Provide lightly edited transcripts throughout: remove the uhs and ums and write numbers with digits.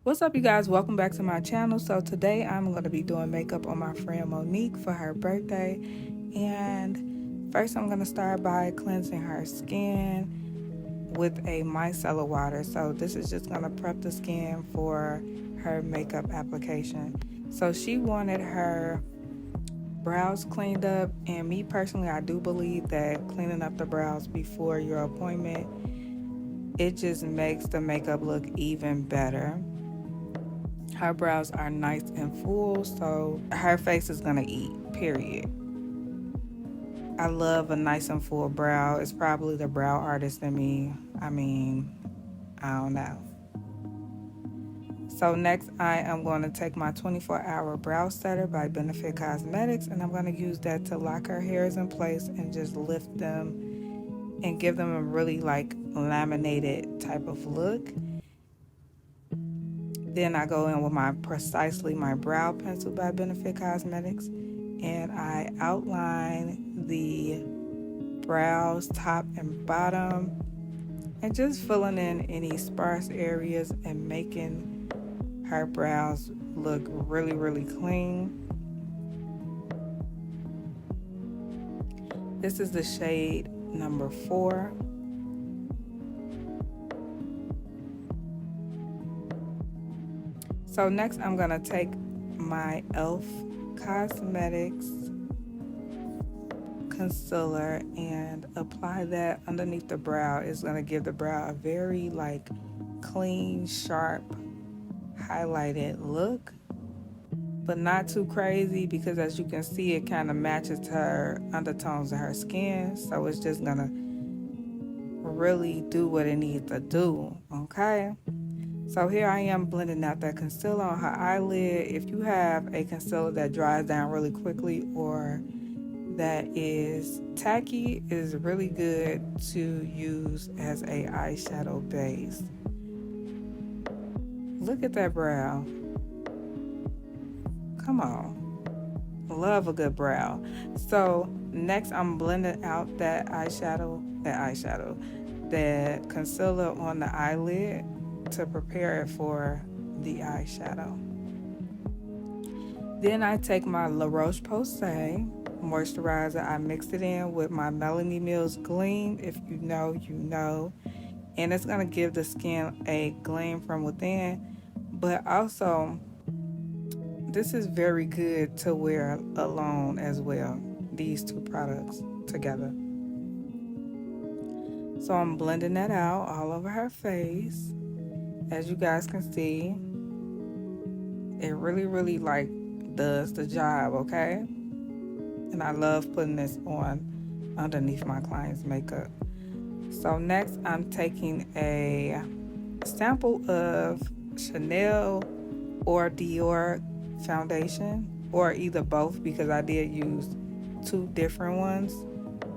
What's up, you guys? Welcome back to my channel. So today I'm going to be doing makeup on my friend Monique for her birthday. And first I'm going to start by cleansing her skin with a micellar water. So this is just going to prep the skin for her makeup application. So she wanted her brows cleaned up, and me personally, I do believe that cleaning up the brows before your appointment, it just makes the makeup look even better. Her brows are nice and full, so her face is gonna eat, period. I love a nice and full brow. It's probably the brow artist in me. I don't know. So next I am going to take my 24-hour brow setter by Benefit Cosmetics, and I'm going to use that to lock her hairs in place and just lift them and give them a really laminated type of look. Then I go in with my Precisely My Brow Pencil by Benefit Cosmetics, and I outline the brows top and bottom and just filling in any sparse areas and making her brows look really, really clean. This is the shade number 4. So next I'm gonna take my e.l.f. Cosmetics concealer and apply that underneath the brow. It's gonna give the brow a very clean, sharp, highlighted look, but not too crazy, because as you can see, it kind of matches to her undertones of her skin. So it's just gonna really do what it needs to do, okay? So here I am blending out that concealer on her eyelid. If you have a concealer that dries down really quickly or that is tacky, it is really good to use as a eyeshadow base. Look at that brow. Come on. Love a good brow. So next I'm blending out that concealer on the eyelid to prepare it for the eyeshadow. Then I take my La Roche-Posay moisturizer. I mixed it in with my Melanie Mills Gleam. If you know, you know. And it's going to give the skin a gleam from within. But also, this is very good to wear alone as well, these two products together. So I'm blending that out all over her face. As you guys can see, it really does the job, okay? And I love putting this on underneath my client's makeup. So next I'm taking a sample of Chanel or Dior foundation, or either both, because I did use two different ones,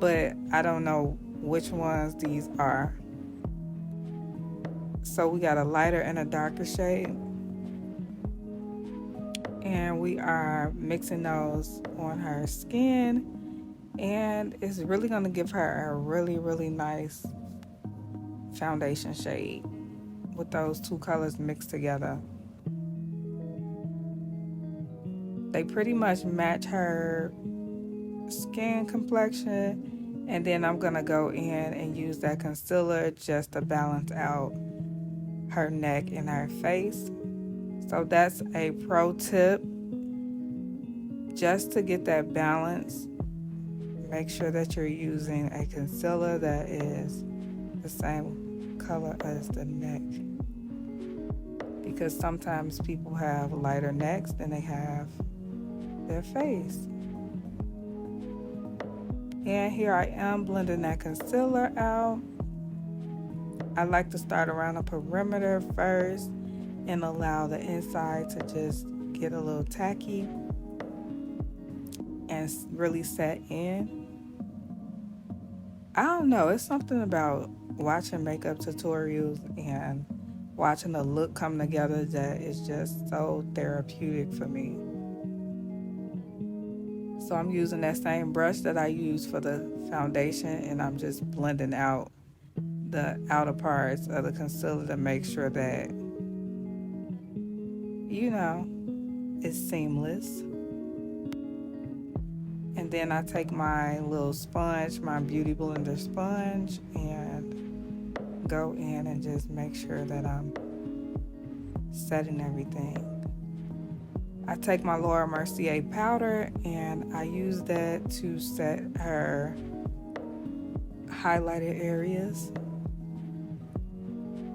but I don't know which ones these are. So we got a lighter and a darker shade, and we are mixing those on her skin, and it's really going to give her a really nice foundation shade with those two colors mixed together. They pretty much match her skin complexion, and then I'm going to go in and use that concealer just to balance out her neck and her face. So that's a pro tip, just to get that balance. Make sure that you're using a concealer that is the same color as the neck, because sometimes people have lighter necks than they have their face. And here I am blending that concealer out. I like to start around the perimeter first and allow the inside to just get a little tacky and really set in. I don't know, it's something about watching makeup tutorials and watching the look come together that is just so therapeutic for me. So I'm using that same brush that I used for the foundation, and I'm just blending out the outer parts of the concealer to make sure that you know, it's seamless. And then I take my little sponge, my Beauty Blender sponge, and go in and just make sure that I'm setting everything. I take my Laura Mercier powder and I use that to set her highlighted areas.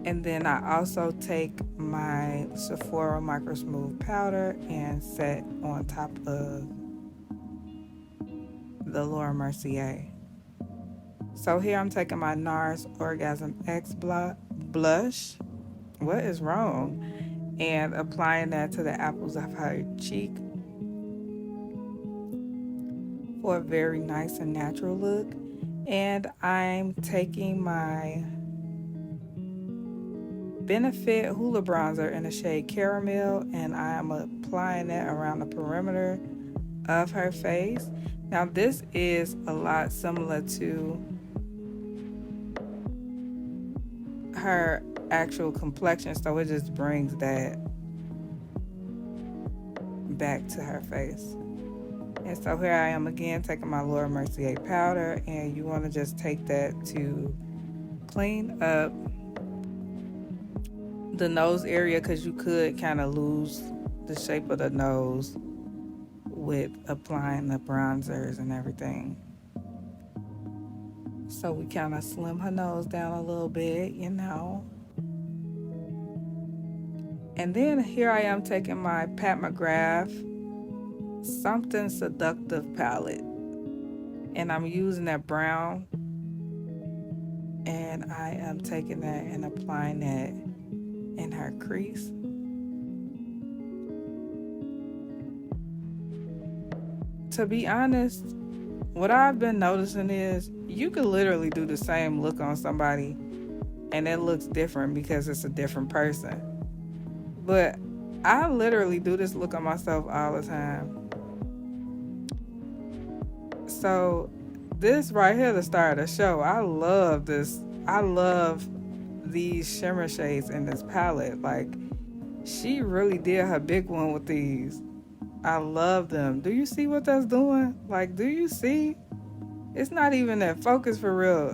And then I also take my Sephora Micro Smooth powder and set on top of the Laura Mercier. So here I'm taking my NARS Orgasm X blush. What is wrong? And applying that to the apples of her cheek for a very nice and natural look. And I'm taking my Benefit Hoola Bronzer in the shade Caramel, and I am applying that around the perimeter of her face. Now this is a lot similar to her actual complexion, so it just brings that back to her face. And so here I am again taking my Laura Mercier powder, and you want to just take that to clean up the nose area, because you could kind of lose the shape of the nose with applying the bronzers and everything. So we kind of slim her nose down a little bit, you know. And then here I am taking my Pat McGrath Something Seductive palette, and I'm using that brown, and I am taking that and applying that in her crease. To be honest, what I've been noticing is you could literally do the same look on somebody and it looks different because it's a different person. But I literally do this look on myself all the time. So this right here, the star of the show, I love this. I love these shimmer shades in this palette. Like, she really did her big one with these. I love them. Do you see what that's doing? Like, do you see? It's not even in focus for real.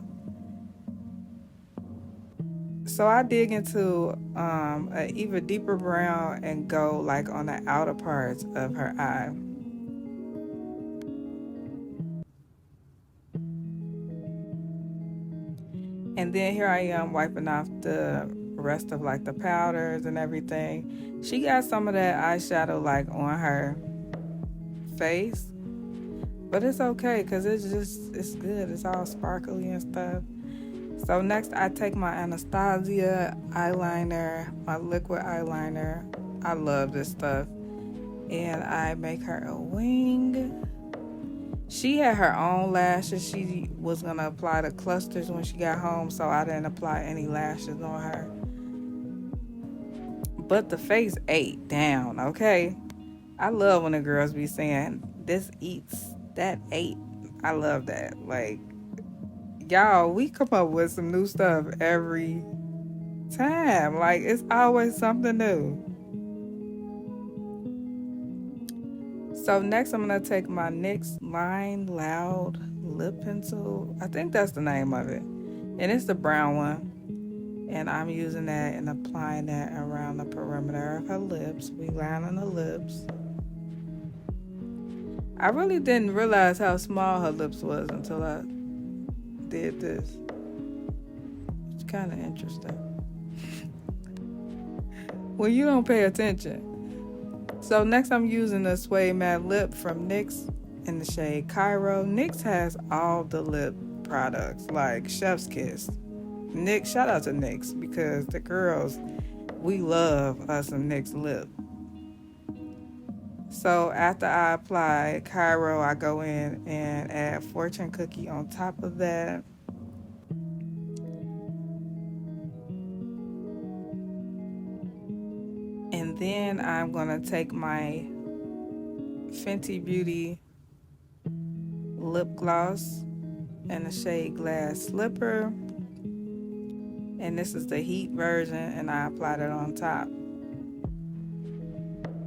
So I dig into an even deeper brown and go like on the outer parts of her eye. And then here I am wiping off the rest of like the powders and everything. She got some of that eyeshadow like on her face, but it's okay because it's good. It's all sparkly and stuff. So next I take my Anastasia eyeliner, my liquid eyeliner. I love this stuff. And I make her a wing. She had her own lashes. She was going to apply the clusters when she got home, so I didn't apply any lashes on her. But the face ate down, okay? I love when the girls be saying, this eats, that ate. I love that. Like, y'all, we come up with some new stuff every time. Like, it's always something new. So next I'm going to take my NYX Line Loud lip pencil. I think that's the name of it. And it's the brown one. And I'm using that and applying that around the perimeter of her lips. We lining the lips. I really didn't realize how small her lips was until I did this. It's kind of interesting when you don't pay attention. So next I'm using the Suede Matte Lip from NYX in the shade Cairo. NYX has all the lip products, like Chef's Kiss. NYX, shout out to NYX, because the girls, we love us some NYX lip. So after I apply Cairo, I go in and add Fortune Cookie on top of that. And then I'm going to take my Fenty Beauty lip gloss in the shade Glass Slipper. And this is the heat version, and I applied it on top.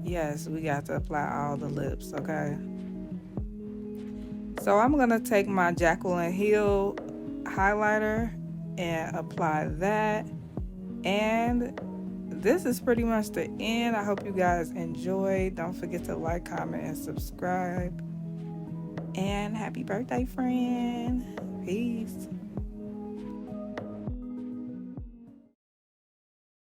Yes, we got to apply all the lips, okay? So I'm going to take my Jacqueline Hill highlighter and apply that. And this is pretty much the end. I hope you guys enjoyed. Don't forget to like, comment, and subscribe. And happy birthday, friend. Peace.